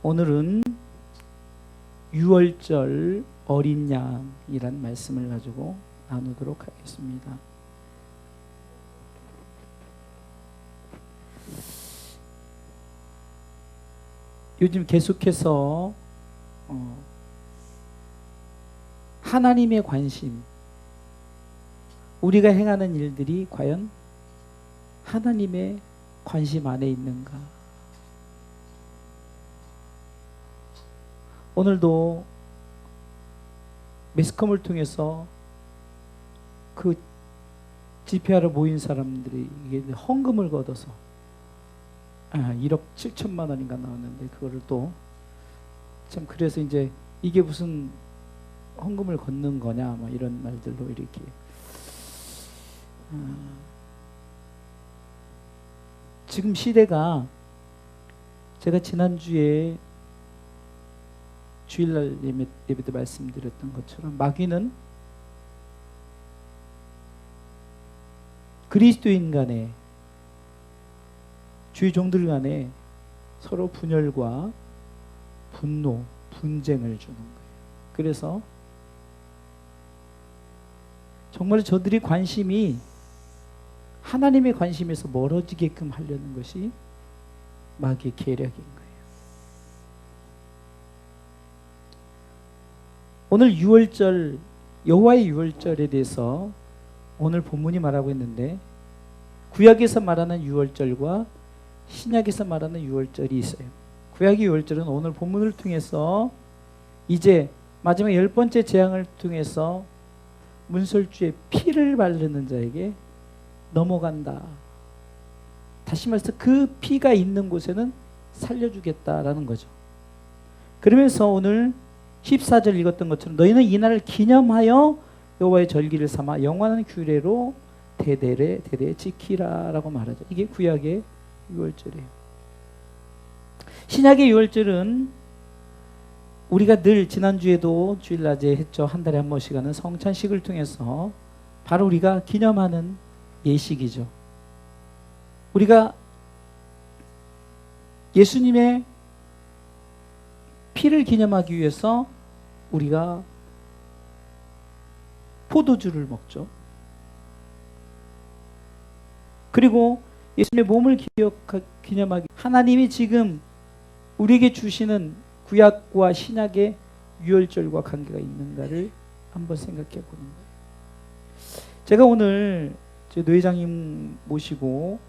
오늘은 유월절 어린 양이란 말씀을 가지고 나누도록 하겠습니다. 요즘 계속해서 하나님의 관심, 우리가 행하는 일들이 과연 하나님의 관심 안에 있는가? 오늘도 매스컴을 통해서 그 집회하러 모인 사람들이 이게 헌금을 걷어서 1억 7천만 원인가 나왔는데, 그거를 또 참 그래서 이제 이게 무슨 헌금을 걷는 거냐 뭐 이런 말들로 이렇게 지금 시대가, 제가 지난주에 주일날 예배 때 말씀드렸던 것처럼 마귀는 그리스도인 간에, 주의 종들 간에 서로 분열과 분노, 분쟁을 주는 거예요. 그래서 정말 저들이 관심이 하나님의 관심에서 멀어지게끔 하려는 것이 마귀의 계략인 거예요. 오늘 유월절, 여호와의 유월절에 대해서 오늘 본문이 말하고 있는데, 구약에서 말하는 유월절과 신약에서 말하는 유월절이 있어요. 구약의 유월절은 오늘 본문을 통해서 이제 마지막 10번째 재앙을 통해서 문설주의 피를 바르는 자에게 넘어간다. 다시 말해서 그 피가 있는 곳에는 살려주겠다라는 거죠. 그러면서 오늘 14절 읽었던 것처럼 너희는 이 날을 기념하여 여호와의 절기를 삼아 영원한 규례로 대대에 지키라 라고 말하죠. 이게 구약의 유월절이에요. 신약의 유월절은 우리가 늘 지난주에도 주일낮에 했죠. 한 달에 한 번씩 하는 성찬식을 통해서 바로 우리가 기념하는 예식이죠. 우리가 예수님의 피를 기념하기 위해서 우리가 포도주를 먹죠. 그리고 예수님의 몸을 기념하기, 하나님이 지금 우리에게 주시는 구약과 신약의 유월절과 관계가 있는가를 한번 생각해 보는 거예요. 제가 오늘 제 노회장님 모시고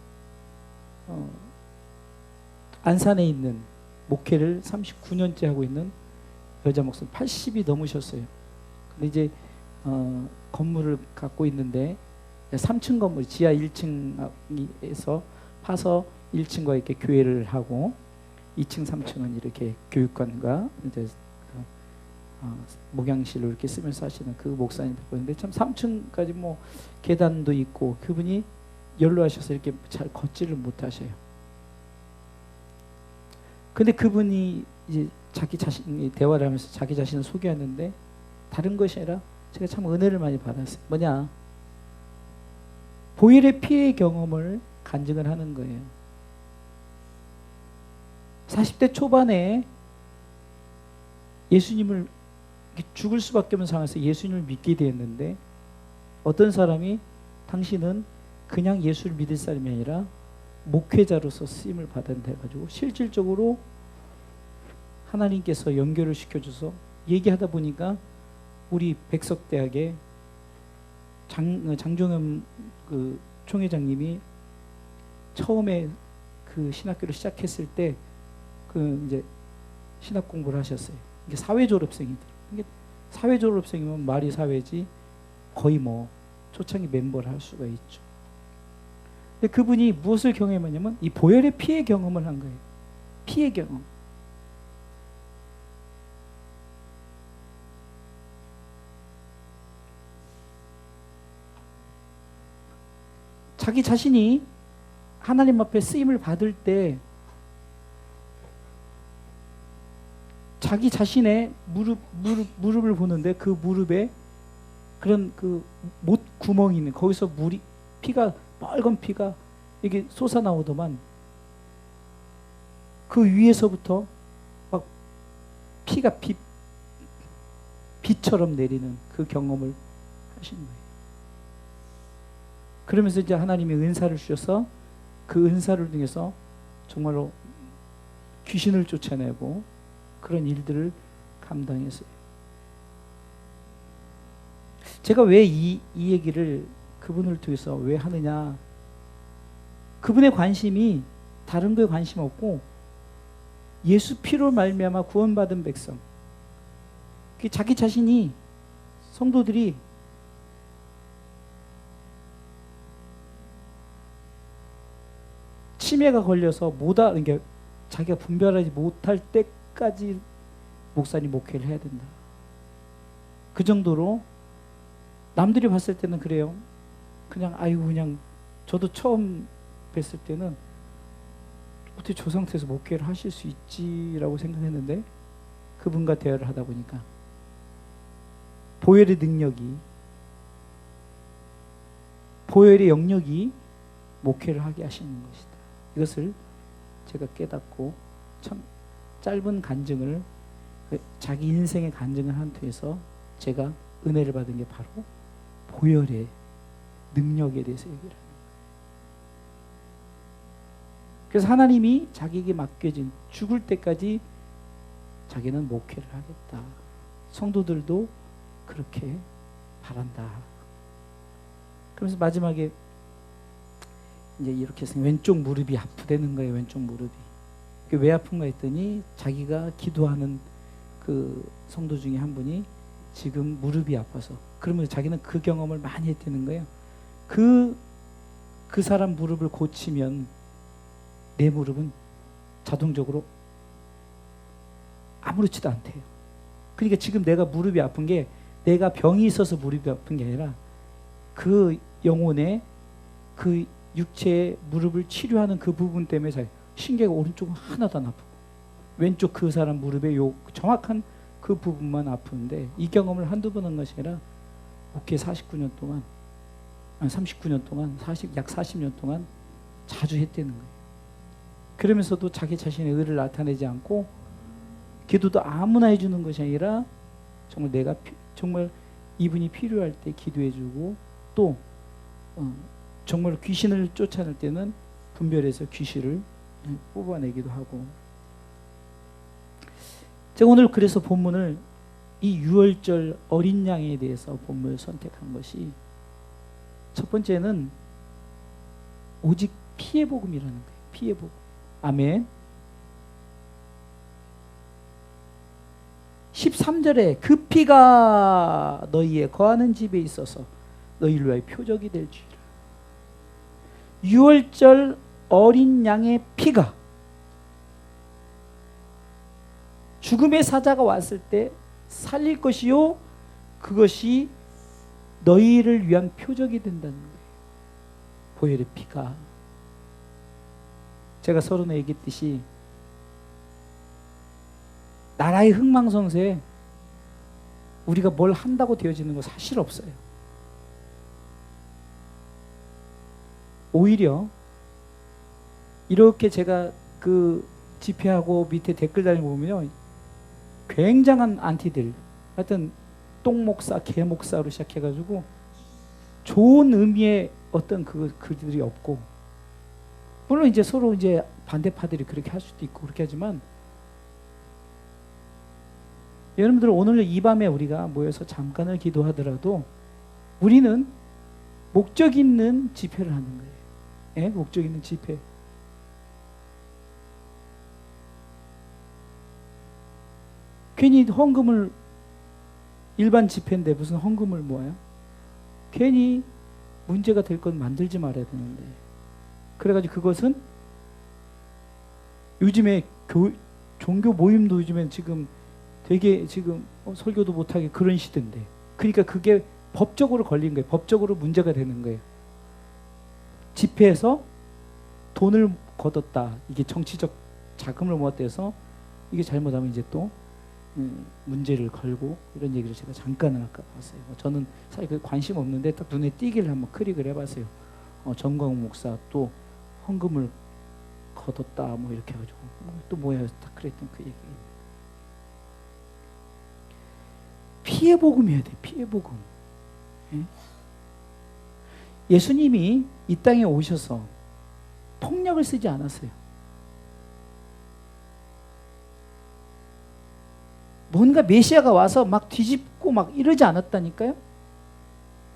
안산에 있는 목회를 39년째 하고 있는 여자 목사님 80이 넘으셨어요. 근데 이제 건물을 갖고 있는데 3층 건물, 지하 1층에서 파서 1층과 이렇게 교회를 하고 2층, 3층은 이렇게 교육관과 이제 목양실로 이렇게 쓰면서 하시는 그 목사님 뵙는데, 참 3층까지 뭐 계단도 있고, 그분이 연로하셔서 이렇게 잘 걷지를 못하셔요. 근데 그분이 이제 자기 자신이 대화를 하면서 자기 자신을 소개하는데, 다른 것이 아니라 제가 참 은혜를 많이 받았어요. 뭐냐? 보혈의 피의 경험을 간증을 하는 거예요. 40대 초반에 예수님을, 죽을 수밖에 없는 상황에서 예수님을 믿게 되었는데, 어떤 사람이 당신은 그냥 예수를 믿을 사람이 아니라 목회자로서 쓰임을 받았다 해가지고 실질적으로 하나님께서 연결을 시켜줘서 얘기하다 보니까 우리 백석대학의 장종현 그 총회장님이 처음에 그 신학교를 시작했을 때 그 이제 신학 공부를 하셨어요. 이게 사회 졸업생이들. 이게 사회 졸업생이면 말이 사회지 거의 뭐 초창기 멤버를 할 수가 있죠. 근데 그분이 무엇을 경험했냐면 이 보혈의 피의 경험을 한 거예요. 피의 경험. 자기 자신이 하나님 앞에 쓰임을 받을 때 자기 자신의 무릎을 보는데, 그 무릎에 그런 그 못 구멍이 있는, 거기서 피가, 빨간 피가 이게 솟아나오더만 그 위에서부터 막 피가 비처럼 내리는 그 경험을 하신 거예요. 그러면서 이제 하나님이 은사를 주셔서 그 은사를 통해서 정말로 귀신을 쫓아내고 그런 일들을 감당했어요. 제가 왜 이 얘기를 그분을 통해서 왜 하느냐, 그분의 관심이 다른 거에 관심 없고 예수 피로 말미암아 구원받은 백성, 자기 자신이, 성도들이 치매가 걸려서 그러니까 자기가 분별하지 못할 때까지 목사님 목회를 해야 된다. 그 정도로 남들이 봤을 때는 그래요. 그냥 저도 처음 뵀을 때는 어떻게 저 상태에서 목회를 하실 수 있지라고 생각했는데, 그분과 대화를 하다 보니까 보혈의 능력이, 보혈의 영역이 목회를 하게 하시는 것이다. 이것을 제가 깨닫고 참 짧은 간증을, 자기 인생의 간증을 한 통해서 제가 은혜를 받은 게 바로 보혈의 능력에 대해서 얘기를 하는 거예요. 그래서 하나님이 자기에게 맡겨진 죽을 때까지 자기는 목회를 하겠다. 성도들도 그렇게 바란다. 그러면서 마지막에 이제 이렇게 해서 왼쪽 무릎이 아프다는 거예요. 왼쪽 무릎이. 왜 아픈가 했더니 자기가 기도하는 그 성도 중에 한 분이 지금 무릎이 아파서, 그러면서 자기는 그 경험을 많이 했다는 거예요. 그 사람 무릎을 고치면 내 무릎은 자동적으로 아무렇지도 않대요. 그러니까 지금 내가 무릎이 아픈 게 내가 병이 있어서 무릎이 아픈 게 아니라 그 영혼의 그 육체의 무릎을 치료하는 그 부분 때문에 신경이 오른쪽은 하나도 안 아프고 왼쪽 그 사람 무릎의 요 정확한 그 부분만 아프는데, 이 경험을 한두 번 한 것이 아니라 목회 39년 동안, 약 40년 동안 자주 했다는 거예요. 그러면서도 자기 자신의 의를 나타내지 않고 기도도 아무나 해주는 것이 아니라 정말 내가 정말 이분이 필요할 때 기도해주고, 또 정말 귀신을 쫓아낼 때는 분별해서 귀신을 뽑아내기도 하고. 제가 오늘 그래서 본문을 이 유월절 어린 양에 대해서 본문을 선택한 것이, 첫 번째는 오직 피의 복음이라는 거예요. 피의 복음. 아멘. 13절에 그 피가 너희의 거하는 집에 있어서 너희를 위하여 표적이 될지라. 유월절 어린 양의 피가 죽음의 사자가 왔을 때 살릴 것이요, 그것이 너희를 위한 표적이 된다는 거예요. 보혈의 피가. 제가 서론에 얘기했듯이 나라의 흥망성쇠에 우리가 뭘 한다고 되어지는 거 사실 없어요. 오히려 이렇게 제가 그 집회하고 밑에 댓글 달려보면요, 굉장한 안티들, 하여튼 똥목사, 개목사로 시작해가지고 좋은 의미의 어떤 그들이 없고, 물론 이제 서로 이제 반대파들이 그렇게 할 수도 있고 그렇게 하지만, 여러분들 오늘 이 밤에 우리가 모여서 잠깐을 기도하더라도 우리는 목적 있는 집회를 하는 거예요. 예? 목적 있는 집회. 괜히 헌금을, 일반 집회인데 무슨 헌금을 모아요? 괜히 문제가 될 건 만들지 말아야 되는데. 그래가지고 그것은 요즘에 종교 모임도 요즘엔 지금 되게 지금 설교도 못하게 그런 시대인데, 그러니까 그게 법적으로 걸린 거예요. 법적으로 문제가 되는 거예요. 집회에서 돈을 걷었다, 이게 정치적 자금을 모았다 해서 이게 잘못하면 이제 또 문제를 걸고, 이런 얘기를 제가 잠깐은 아까 봤어요. 저는 사실 그 관심 없는데 딱 눈에 띄기를 한번 클릭을 해봤어요. 정광훈 목사 또 헌금을 거뒀다 뭐 이렇게 해가지고 또 뭐야 딱 그랬던 그 얘기. 피해 복음이어야 돼. 피해 복음. 예? 예수님이 이 땅에 오셔서 폭력을 쓰지 않았어요. 뭔가 메시아가 와서 막 뒤집고 막 이러지 않았다니까요.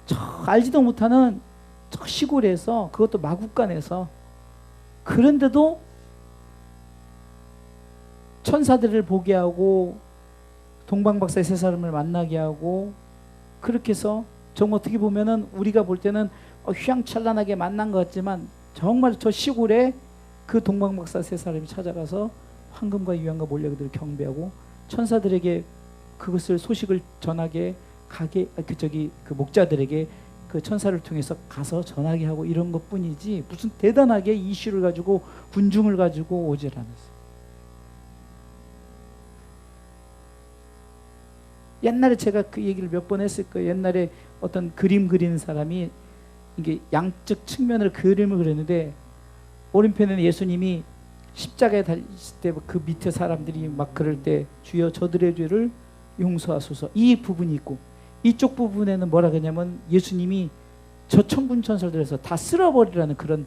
저 알지도 못하는 저 시골에서, 그것도 마국간에서, 그런데도 천사들을 보게 하고 동방박사의 세 사람을 만나게 하고, 그렇게 해서 정말 어떻게 보면은 우리가 볼 때는 휘황찬란하게 만난 것 같지만 정말 저 시골에 그 동방박사 세 사람이 찾아가서 황금과 유황과 몰려들을 경배하고 천사들에게 그것을 소식을 전하게 가게, 그 목자들에게 그 천사를 통해서 가서 전하게 하고 이런 것뿐이지 무슨 대단하게 이슈를 가지고 군중을 가지고 오질 않았어요. 옛날에 제가 그 얘기를 몇 번 했을 거예요. 옛날에 어떤 그림 그리는 사람이 이게 양적 측면으로 그림을 그렸는데, 오른편에는 예수님이 십자가에 달리실 때 그 밑에 사람들이 막 그럴 때 주여 저들의 죄를 용서하소서, 이 부분이 있고, 이쪽 부분에는 뭐라 그러냐면 예수님이 저 천군 천사들에서 다 쓸어버리라는 그런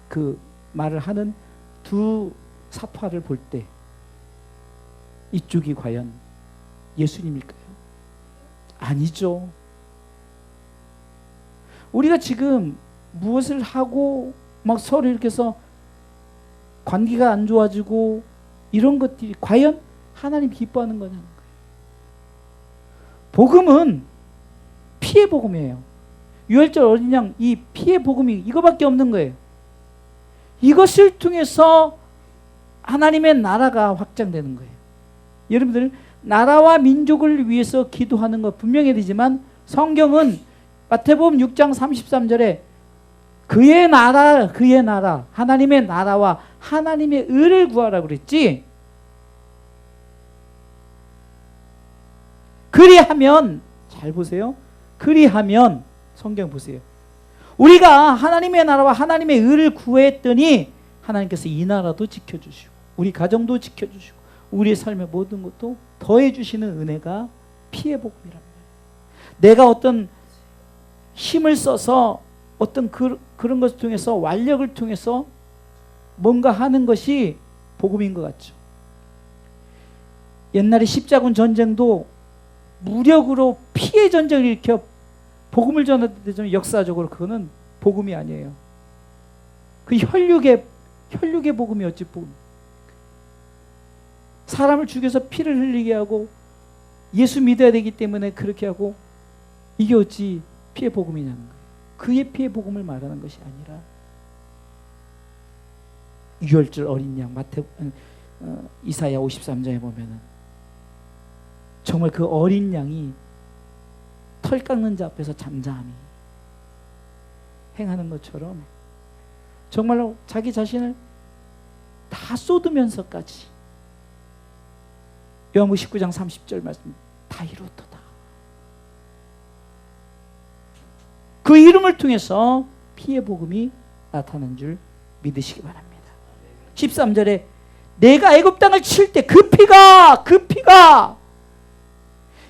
그 말을 하는 두 사파를 볼 때 이쪽이 과연 예수님일까요? 아니죠. 우리가 지금 무엇을 하고 막 서로 이렇게 해서 관계가 안 좋아지고 이런 것들이 과연 하나님 기뻐하는 거냐는 거예요. 복음은 피해 복음이에요. 유월절 어린 양, 이 피해 복음이 이거밖에 없는 거예요. 이것을 통해서 하나님의 나라가 확장되는 거예요. 여러분들, 나라와 민족을 위해서 기도하는 것 분명히 되지만 성경은 마태복음 6장 33절에 그의 나라, 하나님의 나라와 하나님의 의를 구하라고 그랬지. 그리하면, 잘 보세요. 그리하면, 성경 보세요. 우리가 하나님의 나라와 하나님의 의를 구했더니 하나님께서 이 나라도 지켜주시고 우리 가정도 지켜주시고 우리의 삶의 모든 것도 더해주시는 은혜가 피해 복음이랍니다. 내가 어떤 힘을 써서 어떤 그런 것을 통해서, 완력을 통해서 뭔가 하는 것이 복음인 것 같죠. 옛날에 십자군 전쟁도 무력으로 피해 전쟁을 일으켜 복음을 전하던 역사적으로 그거는 복음이 아니에요. 그 혈육의 복음이 어찌 복음? 사람을 죽여서 피를 흘리게 하고 예수 믿어야 되기 때문에 그렇게 하고, 이게 어찌 피해 복음이냐는 거예요. 그의 피해 복음을 말하는 것이 아니라 유월절 어린 양, 이사야 53장에 보면은 정말 그 어린 양이 털 깎는 자 앞에서 잠잠히 행하는 것처럼 정말로 자기 자신을 다 쏟으면서까지, 요한복음 19장 30절 말씀, 다 이루었도다. 그 이름을 통해서 피해 복음이 나타난 줄 믿으시기 바랍니다. 13절에 내가 애굽 땅을 칠 때 그 피가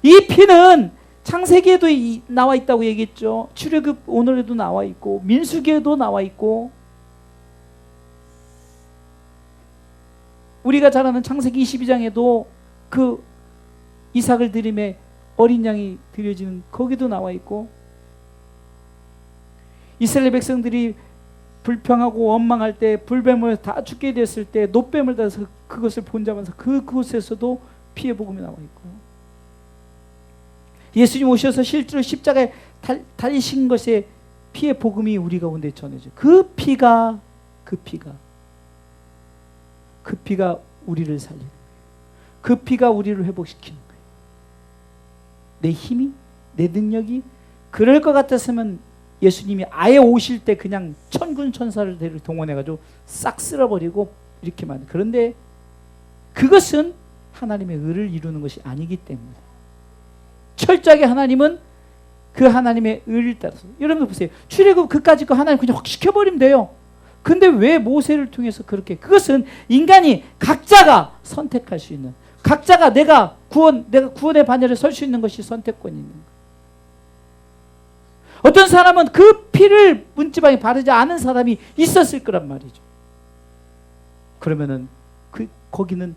이 피는 창세기에도 나와 있다고 얘기했죠. 출애굽 오늘에도 나와 있고 민수기에도 나와 있고, 우리가 잘 아는 창세기 22장에도 그 이삭을 드림에 어린 양이 드려지는 거기도 나와 있고, 이스라엘 백성들이 불평하고 원망할 때 불뱀을 다 죽게 됐을 때 놋뱀을 따서 그것을 본잡아서 그곳에서도 피해 복음이 나와 있고요. 예수님 오셔서 실제로 십자가에 달리신 것의 피해 복음이 우리 가운데 전해져요. 그 피가 우리를 살리는 거예요. 그 피가 우리를 회복시키는 거예요. 내 힘이, 내 능력이 그럴 것 같았으면 예수님이 아예 오실 때 그냥 천군 천사를 동원해가지고 싹 쓸어버리고 이렇게 만든. 그런데 그것은 하나님의 의를 이루는 것이 아니기 때문에 철저하게 하나님은 그 하나님의 의를 따라서, 여러분 보세요. 출애굽 그까짓 거 하나님 그냥 확 시켜버리면 돼요. 근데 왜 모세를 통해서 그렇게, 그것은 인간이 각자가 선택할 수 있는, 각자가 내가 구원의 반열에 설 수 있는 것이 선택권이 있는 거예요. 어떤 사람은 그 피를 문지방에 바르지 않은 사람이 있었을 거란 말이죠. 그러면은 거기는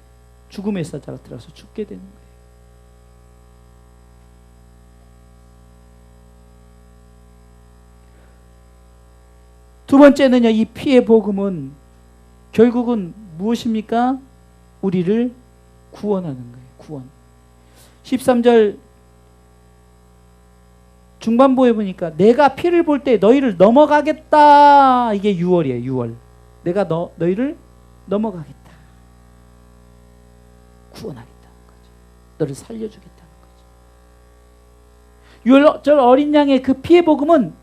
죽음의 사자가 들어서 죽게 되는 거예요. 두 번째는요, 이 피의 복음은 결국은 무엇입니까? 우리를 구원하는 거예요. 구원. 13절 중반부에 보니까 내가 피를 볼 때 너희를 넘어가겠다. 이게 6월이에요. 6월. 내가 너희를 넘어가겠다. 구원하겠다는 거죠. 너를 살려주겠다는 거죠. 6월 어린 양의 그 피의 복음은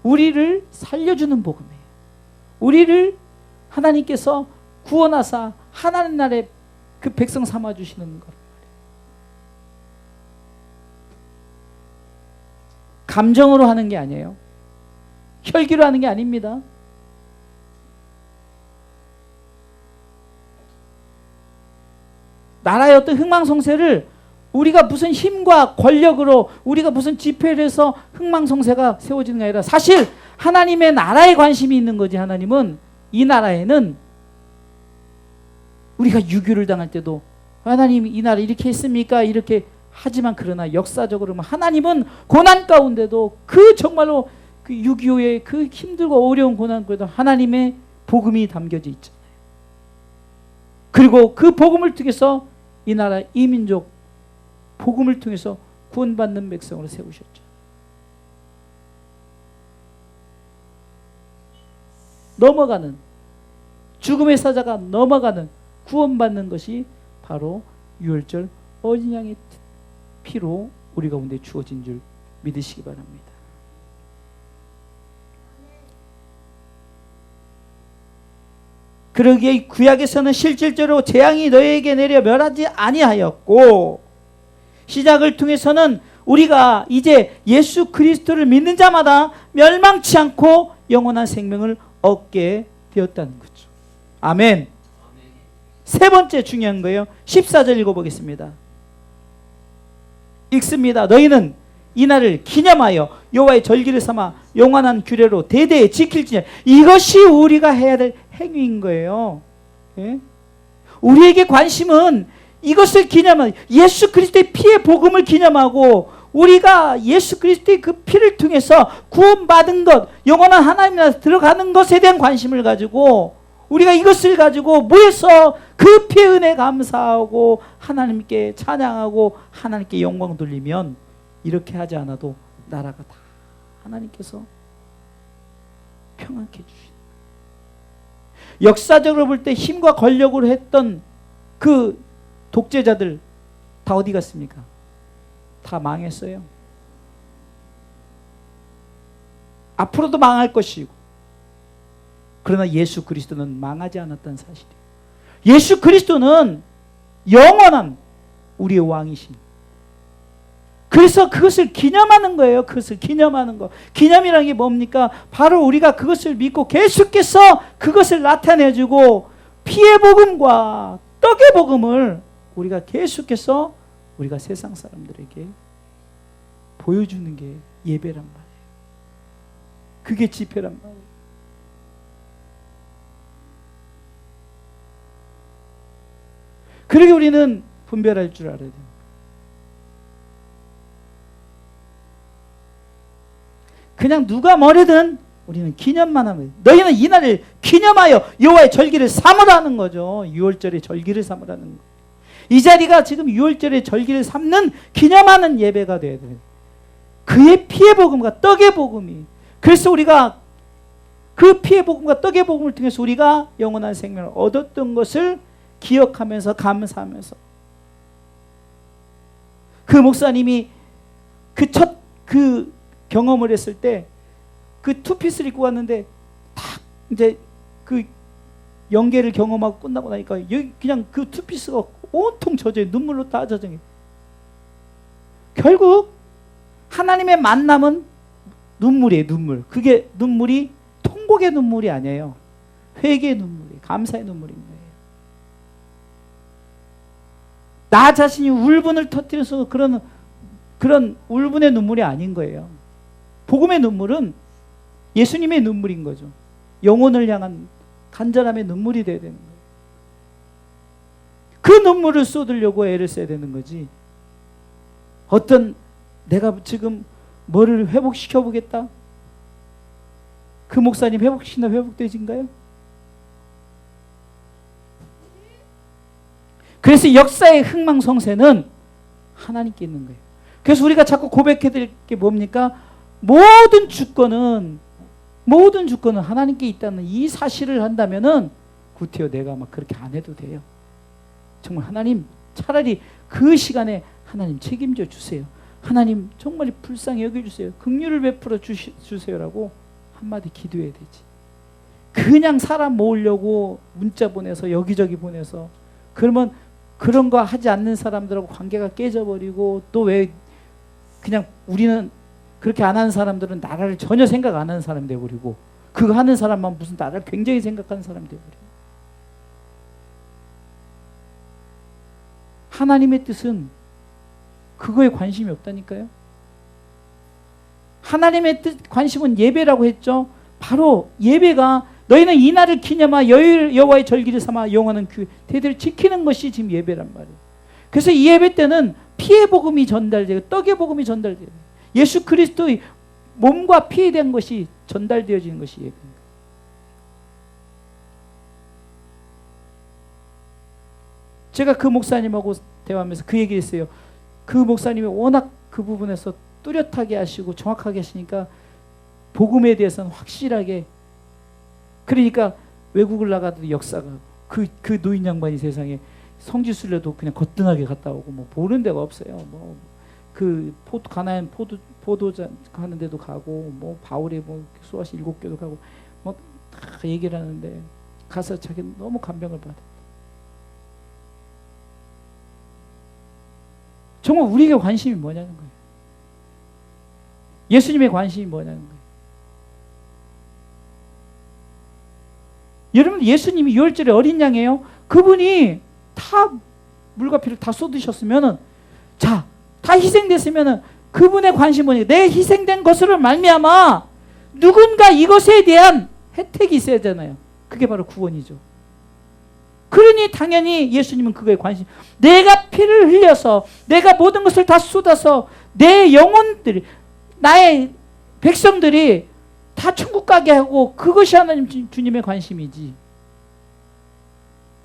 우리를 살려주는 복음이에요. 우리를 하나님께서 구원하사 하나님 나라의 그 백성 삼아주시는 것. 감정으로 하는 게 아니에요. 혈기로 하는 게 아닙니다. 나라의 어떤 흥망성쇠를 우리가 무슨 힘과 권력으로 우리가 무슨 집회를 해서 흥망성쇠가 세워지는 게 아니라 사실 하나님의 나라에 관심이 있는 거지. 하나님은 이 나라에는 우리가 유교를 당할 때도 하나님 이 나라 이렇게 했습니까? 이렇게 하지만 그러나 역사적으로 하나님은 고난 가운데도 그 정말로 그 6.25의 그 힘들고 어려운 고난 가운데도 하나님의 복음이 담겨져 있잖아요. 그리고 그 복음을 통해서 이 나라 이 민족 복음을 통해서 구원받는 백성으로 세우셨죠. 넘어가는 죽음의 사자가 넘어가는 구원받는 것이 바로 유월절 어린 양의 피로 우리 가운데 주어진 줄 믿으시기 바랍니다. 그러기에 구약에서는 실질적으로 재앙이 너희에게 내려 멸하지 아니하였고 시작을 통해서는 우리가 이제 예수 그리스도를 믿는 자마다 멸망치 않고 영원한 생명을 얻게 되었다는 거죠. 아멘. 세 번째 중요한 거예요. 14절 읽어보겠습니다. 읽습니다. 너희는 이 날을 기념하여 여호와의 절기를 삼아 영원한 규례로 대대에 지킬지니 이것이 우리가 해야 될 행위인 거예요. 예? 우리에게 관심은 이것을 기념하는 예수 그리스도의 피의 복음을 기념하고 우리가 예수 그리스도의 그 피를 통해서 구원받은 것 영원한 하나님 나라에 들어가는 것에 대한 관심을 가지고 우리가 이것을 가지고 모여서 그 피의 은혜 감사하고 하나님께 찬양하고 하나님께 영광 돌리면 이렇게 하지 않아도 나라가 다 하나님께서 평안케 해주시는 역사적으로 볼 때 힘과 권력으로 했던 그 독재자들 다 어디 갔습니까? 다 망했어요. 앞으로도 망할 것이고 그러나 예수 그리스도는 망하지 않았다는 사실이에요. 예수 그리스도는 영원한 우리의 왕이신. 그래서 그것을 기념하는 거예요. 그것을 기념하는 거. 기념이라는 게 뭡니까? 바로 우리가 그것을 믿고 계속해서 그것을 나타내주고 피의 복음과 떡의 복음을 우리가 계속해서 우리가 세상 사람들에게 보여주는 게 예배란 말이에요. 그게 집회란 말이에요. 그러게 우리는 분별할 줄 알아야 돼요. 그냥 누가 뭐래든 우리는 기념만 하면 너희는 이 날을 기념하여 여호와의 절기를 삼으라는 거죠. 6월절의 절기를 삼으라는 거예요. 이 자리가 지금 6월절의 절기를 삼는 기념하는 예배가 돼야 돼요. 그의 피의 복음과 떡의 복음이 그래서 우리가 그 피의 복음과 떡의 복음을 통해서 우리가 영원한 생명을 얻었던 것을 기억하면서 감사하면서 그 목사님이 그 첫 경험을 했을 때 그 투피스를 입고 왔는데 딱 이제 그 영계를 경험하고 끝나고 나니까 여기 그냥 그 투피스가 온통 젖어요. 눈물로 다 젖어요. 결국 하나님의 만남은 눈물이에요. 눈물. 그게 눈물이 통곡의 눈물이 아니에요. 회개의 눈물이에요. 감사의 눈물인 거예요. 나 자신이 울분을 터뜨려서 그런 울분의 눈물이 아닌 거예요. 복음의 눈물은 예수님의 눈물인 거죠. 영혼을 향한 간절함의 눈물이 돼야 되는 거예요. 그 눈물을 쏟으려고 애를 써야 되는 거지. 어떤 내가 지금 뭐를 회복시켜 보겠다? 그 목사님 회복시키나 회복되진가요? 그래서 역사의 흥망성쇠는 하나님께 있는 거예요. 그래서 우리가 자꾸 고백해야 될 게 뭡니까? 모든 주권은 하나님께 있다는 이 사실을 한다면은 구태여 내가 막 그렇게 안 해도 돼요. 정말 하나님 차라리 그 시간에 하나님 책임져 주세요. 하나님 정말 불쌍히 여겨주세요. 긍휼을 베풀어 주세요라고 한마디 기도해야 되지. 그냥 사람 모으려고 문자 보내서 여기저기 보내서 그러면 그런 거 하지 않는 사람들하고 관계가 깨져버리고 또 왜 그냥 우리는 그렇게 안 하는 사람들은 나라를 전혀 생각 안 하는 사람이 돼버리고 그거 하는 사람만 무슨 나라를 굉장히 생각하는 사람이 돼버려요. 하나님의 뜻은 그거에 관심이 없다니까요. 하나님의 뜻 관심은 예배라고 했죠. 바로 예배가 너희는 이 날을 기념하 여호와의 절기를 삼아 영원한 그 대대를 지키는 것이 지금 예배란 말이에요. 그래서 이 예배 때는 피의 복음이 전달되고 떡의 복음이 전달돼요. 예수 그리스도의 몸과 피에 대한 것이 전달되어지는 것이 예배입니다. 제가 그 목사님하고 대화하면서 그 얘기를 했어요. 그 목사님이 워낙 그 부분에서 뚜렷하게 하시고 정확하게 하시니까 복음에 대해서는 확실하게, 그러니까 외국을 나가도 역사가 그 노인 양반이 세상에 성지순례도 그냥 거뜬하게 갔다 오고 뭐 보는 데가 없어요. 뭐 그 가나안 포도자 하는 데도 가고 뭐 바울의 뭐 수아시 7교도 가고 뭐 다 얘기를 하는데 가서 자기 너무 감명을 받아. 정말 우리에게 관심이 뭐냐는 거예요. 예수님의 관심이 뭐냐는 거예요. 여러분 예수님이 6월절에 어린 양이에요. 그분이 다 물과 피를 다 쏟으셨으면은 다 희생됐으면은 그분의 관심은 뭐냐? 내 희생된 것으로 말미암아 누군가 이것에 대한 혜택이 있어야 하잖아요. 그게 바로 구원이죠. 그러니 당연히 예수님은 그거에 관심. 내가 피를 흘려서 내가 모든 것을 다 쏟아서 내 영혼들이 나의 백성들이 다 천국 가게 하고 그것이 하나님 주님의 관심이지.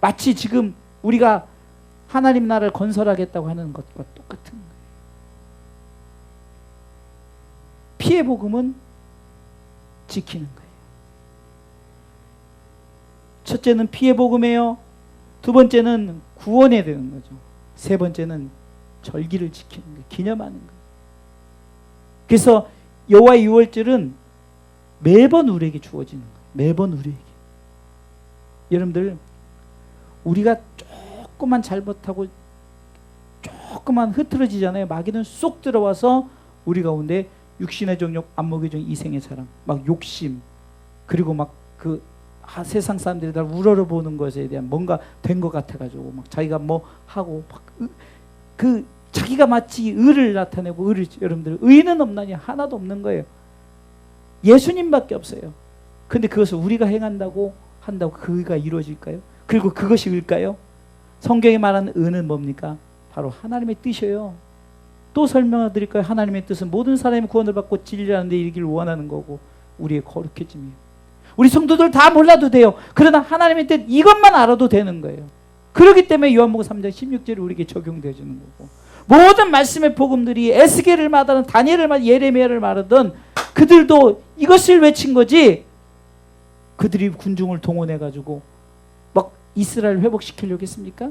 마치 지금 우리가 하나님 나라를 건설하겠다고 하는 것과 똑같은 거예요. 피의 복음은 지키는 거예요. 첫째는 피의 복음이에요. 두 번째는 구원해야 되는 거죠. 세 번째는 절기를 지키는 거예요. 기념하는 거예요. 그래서 여호와의 유월절은 매번 우리에게 주어지는 거예요. 매번 우리에게. 여러분들 우리가 조금만 잘못하고 조금만 흐트러지잖아요. 마귀는 쏙 들어와서 우리 가운데 육신의 정욕, 안목의 정, 이생의 사랑, 막 욕심, 그리고 막 그 세상 사람들이 날 우러러보는 것에 대한 뭔가 된 것 같아가지고 막 자기가 뭐 하고 막 그 자기가 마치 의를 나타내고 여러분들 의는 없나니 하나도 없는 거예요. 예수님밖에 없어요. 근데 그것을 우리가 한다고 그 의가 이루어질까요? 그리고 그것이 의일까요? 성경에 말하는 의는 뭡니까? 바로 하나님의 뜻이에요. 또 설명해 드릴까요? 하나님의 뜻은 모든 사람이 구원을 받고 진리라는 데 이르기를 원하는 거고 우리의 거룩해짐이에요. 우리 성도들 다 몰라도 돼요. 그러나 하나님의 뜻 이것만 알아도 되는 거예요. 그렇기 때문에 요한복음 3장 16절이 우리에게 적용되어지는 거고, 모든 말씀의 복음들이 에스겔을 말하든 다니엘을 말하든 예레미야를 말하든 그들도 이것을 외친 거지. 그들이 군중을 동원해 가지고 막 이스라엘 회복시키려고 했습니까?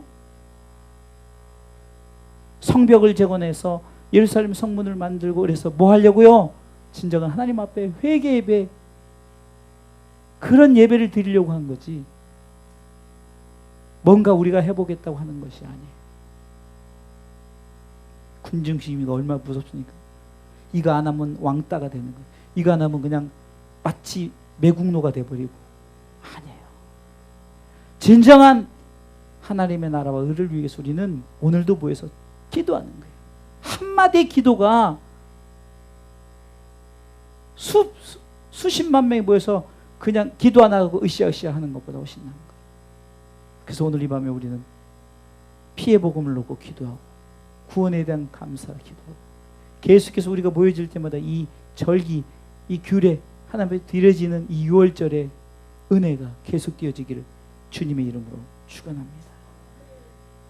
성벽을 재건해서 예루살렘 성문을 만들고 그래서 뭐 하려고요? 진정한 하나님 앞에 회개 예배, 그런 예배를 드리려고 한 거지. 뭔가 우리가 해보겠다고 하는 것이 아니에요. 군중심이가 얼마나 무섭습니까? 이거 안 하면 왕따가 되는 거예요. 이거 안 하면 그냥 마치 매국노가 돼버리고. 아니에요. 진정한 하나님의 나라와 의를 위해서 우리는 오늘도 모여서 기도하는 거예요. 한마디 기도가 수십만 명이 모여서 그냥 기도 안 하고 으쌰으쌰 하는 것보다 훨씬 나은 거예요. 그래서 오늘 이 밤에 우리는 피해 복음을 놓고 기도하고 구원에 대한 감사를 기도하고 계속해서 우리가 모여질 때마다 이 절기, 이 규례, 하나님께 드려지는 이 유월절의 은혜가 계속 되어지기를 주님의 이름으로 축원합니다.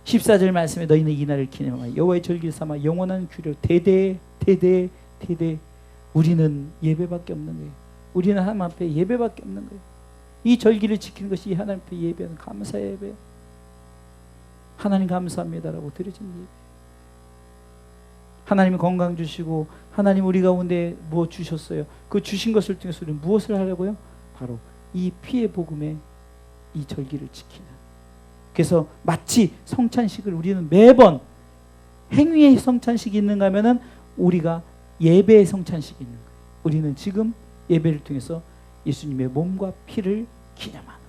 14절 말씀에 너희는 이 날을 기념하여 여호와의 절기를 삼아 영원한 규례로 대대 우리는 예배밖에 없는 거예요. 우리는 하나님 앞에 예배밖에 없는 거예요. 이 절기를 지키는 것이 하나님 앞에 예배는 감사의 예배. 하나님 감사합니다라고 드려진 예배. 하나님이 건강 주시고 하나님 우리 가운데 무엇 주셨어요. 그 주신 것을 통해서 우리는 무엇을 하려고요? 바로 이 피의 복음의 이 절기를 지키는. 그래서 마치 성찬식을 우리는 매번 행위의 성찬식이 있는가 하면은 우리가 예배의 성찬식이 있는 거예요. 우리는 지금 예배를 통해서 예수님의 몸과 피를 기념하는 거예요.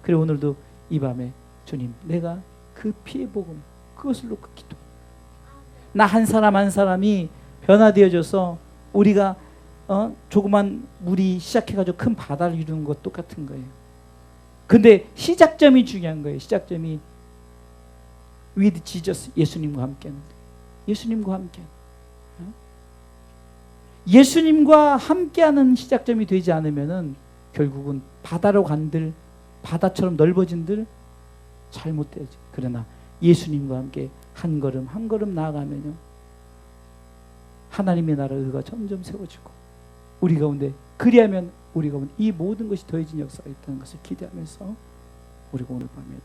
그리고 오늘도 이 밤에 주님 내가 그 피의 복음 그것을 놓고 기도합니다. 나 한 사람 한 사람이 변화되어져서 우리가 조그만 물이 시작해가지고 큰 바다를 이루는 것 똑같은 거예요. 근데 시작점이 중요한 거예요. 시작점이 with Jesus, 예수님과 함께 하는 거예요. 예수님과 함께. 예수님과 함께하는 시작점이 되지 않으면은 결국은 바다로 간들 바다처럼 넓어진들 잘못되지. 그러나 예수님과 함께 한 걸음 한 걸음 나아가면요 하나님의 나라 의가 점점 세워지고 우리 가운데 그리하면 우리 가운데 이 모든 것이 더해진 역사가 있다는 것을 기대하면서 우리가 오늘 밤에도